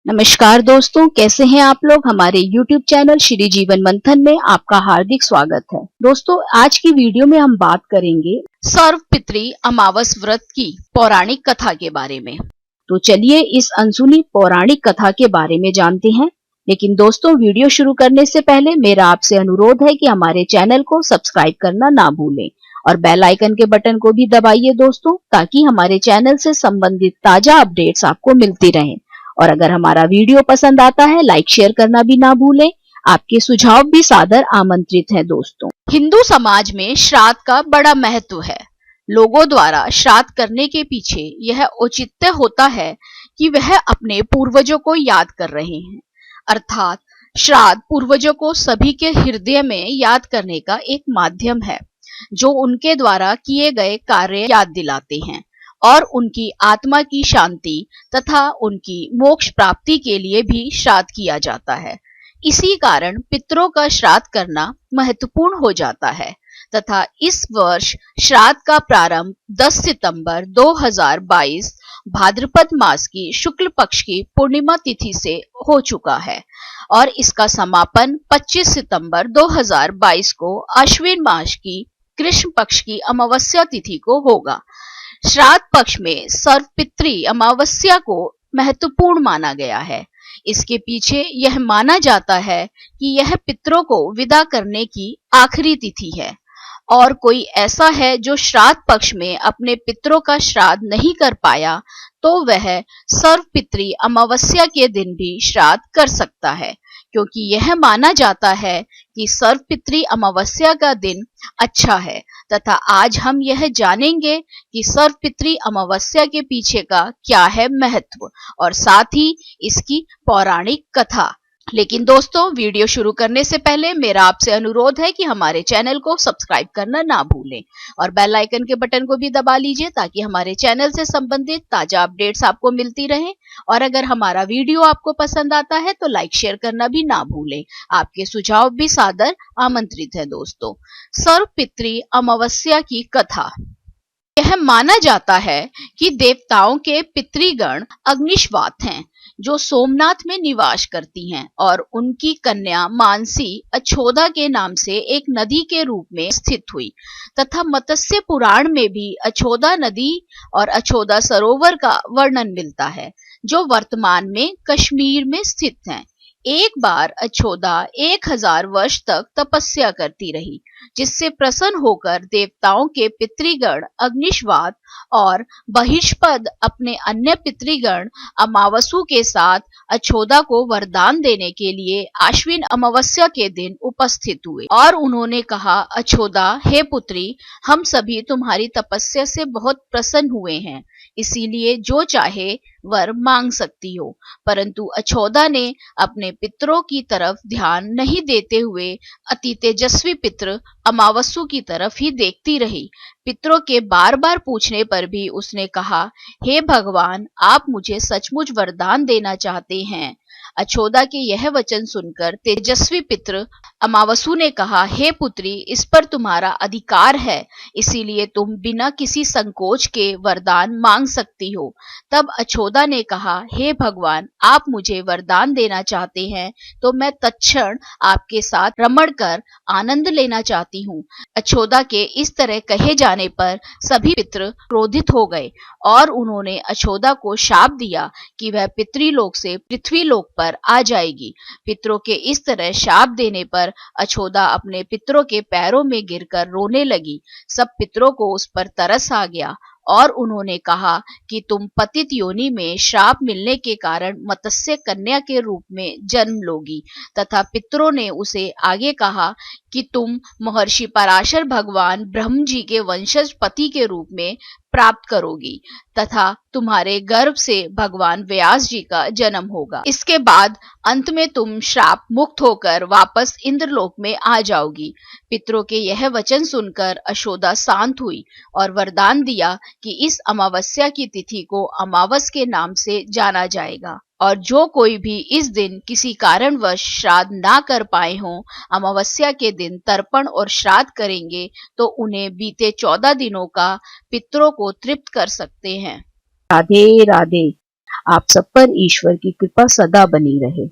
नमस्कार दोस्तों, कैसे हैं आप लोग। हमारे YouTube चैनल श्री जीवन मंथन में आपका हार्दिक स्वागत है। दोस्तों, आज की वीडियो में हम बात करेंगे सर्वपितृ अमावस व्रत की पौराणिक कथा के बारे में। तो चलिए इस अनसुनी पौराणिक कथा के बारे में जानते हैं। लेकिन दोस्तों, वीडियो शुरू करने से पहले मेरा आपसे अनुरोध है कि हमारे चैनल को सब्सक्राइब करना ना भूलें और बेल आइकन के बटन को भी दबाइए दोस्तों, ताकि हमारे चैनल से संबंधित ताजा अपडेट्स आपको मिलती रहें। और अगर हमारा वीडियो पसंद आता है, लाइक शेयर करना भी ना भूलें। आपके सुझाव भी सादर आमंत्रित हैं दोस्तों। हिंदू समाज में श्राद्ध का बड़ा महत्व है। लोगों द्वारा श्राद्ध करने के पीछे यह औचित्य होता है कि वह अपने पूर्वजों को याद कर रहे हैं। अर्थात श्राद्ध पूर्वजों को सभी के हृदय में याद करने का एक माध्यम है, जो उनके द्वारा किए गए कार्य याद दिलाते हैं और उनकी आत्मा की शांति तथा उनकी मोक्ष प्राप्ति के लिए भी श्राद्ध किया जाता है। इसी कारण पितरों का श्राद्ध करना महत्वपूर्ण हो जाता है तथा इस वर्ष श्राद्ध का प्रारंभ 10 सितंबर 2022 भाद्रपद मास की शुक्ल पक्ष की पूर्णिमा तिथि से हो चुका है और इसका समापन 25 सितंबर 2022 को आश्विन मास की कृष्ण पक्ष की अमावस्या तिथि को होगा। श्राद्ध पक्ष में सर्वपितृ अमावस्या को महत्वपूर्ण माना गया है। इसके पीछे यह माना जाता है कि यह पितरों को विदा करने की आखिरी तिथि है और कोई ऐसा है जो श्राद्ध पक्ष में अपने पितरों का श्राद्ध नहीं कर पाया तो वह सर्वपितृ अमावस्या के दिन भी श्राद्ध कर सकता है, क्योंकि यह माना जाता है कि सर्वपितृ अमावस्या का दिन अच्छा है। तथा आज हम यह जानेंगे कि सर्वपितृ अमावस्या के पीछे का क्या है महत्व और साथ ही इसकी पौराणिक कथा। लेकिन दोस्तों, वीडियो शुरू करने से पहले मेरा आपसे अनुरोध है कि हमारे चैनल को सब्सक्राइब करना ना भूलें और बेल आइकन के बटन को भी दबा लीजिए, ताकि हमारे चैनल से संबंधित ताजा अपडेट्स आपको मिलती रहें। और अगर हमारा वीडियो आपको पसंद आता है तो लाइक शेयर करना भी ना भूलें। आपके सुझाव भी सादर आमंत्रित है दोस्तों। सर्वपितृ अमावस्या की कथा। यह माना जाता है कि देवताओं के पितृगण अग्निश्वात हैं, जो सोमनाथ में निवास करती हैं और उनकी कन्या मानसी अछोदा के नाम से एक नदी के रूप में स्थित हुई तथा मत्स्य पुराण में भी अछोदा नदी और अछोदा सरोवर का वर्णन मिलता है, जो वर्तमान में कश्मीर में स्थित हैं। एक बार अछोदा 1000 वर्ष तक तपस्या करती रही, जिससे प्रसन्न होकर देवताओं के पितृगण अग्निश्वात और बहिष्पद अपने अन्य पितृगण अमावसु के साथ अछोदा को वरदान देने के लिए आश्विन अमावस्या के दिन उपस्थित हुए और उन्होंने कहा, अछोदा, हे पुत्री, हम सभी तुम्हारी तपस्या से बहुत प्रसन्न हुए हैं, इसीलिए जो चाहे वर मांग सकती हो। परंतु अछोदा ने अपने पितरों की तरफ ध्यान नहीं देते हुए अति तेजस्वी पितर अमावसु की तरफ ही देखती रही। पितरों के बार बार पूछने पर भी उसने कहा, हे भगवान, आप मुझे सचमुच वरदान देना चाहते हैं। अछोदा के यह वचन सुनकर तेजस्वी पितर अमावसु ने कहा, हे पुत्री, इस पर तुम्हारा अधिकार है, इसीलिए तुम बिना किसी संकोच के वरदान मांग सकती हो। तब अछोदा ने कहा, हे भगवान, आप मुझे वरदान देना चाहते हैं तो मैं तत्क्षण आपके साथ रमण कर आनंद लेना चाहती हूँ। अछोदा के इस तरह कहे जाने पर सभी पितर क्रोधित हो गए और उन्होंने अछोदा को शाप दिया कि वह पितृलोक से पृथ्वीलोक पर आ जाएगी। पितरों के इस तरह शाप देने पर अछोदा अपने पितरों के पैरों में गिरकर रोने लगी। सब पितरों को उस पर तरस आ गया और उन्होंने कहा कि तुम पतित योनि में श्राप मिलने के कारण मत्स्य कन्या के रूप में जन्म लोगी। तथा पितरों ने उसे आगे कहा कि तुम महर्षि पराशर भगवान ब्रह्म जी के वंशज पति के रूप में प्राप्त करोगी तथा तुम्हारे गर्भ से भगवान व्यास जी का जन्म होगा। इसके बाद अंत में तुम श्राप मुक्त होकर वापस इंद्रलोक में आ जाओगी। पितरों के यह वचन सुनकर अछोदा शांत हुई और वरदान दिया कि इस अमावस्या की तिथि को अमावस के नाम से जाना जाएगा और जो कोई भी इस दिन किसी कारणवश श्राद्ध ना कर पाए हों, अमावस्या के दिन तर्पण और श्राद्ध करेंगे तो उन्हें बीते 14 दिनों का पितरों को तृप्त कर सकते हैं। राधे राधे। आप सब पर ईश्वर की कृपा सदा बनी रहे।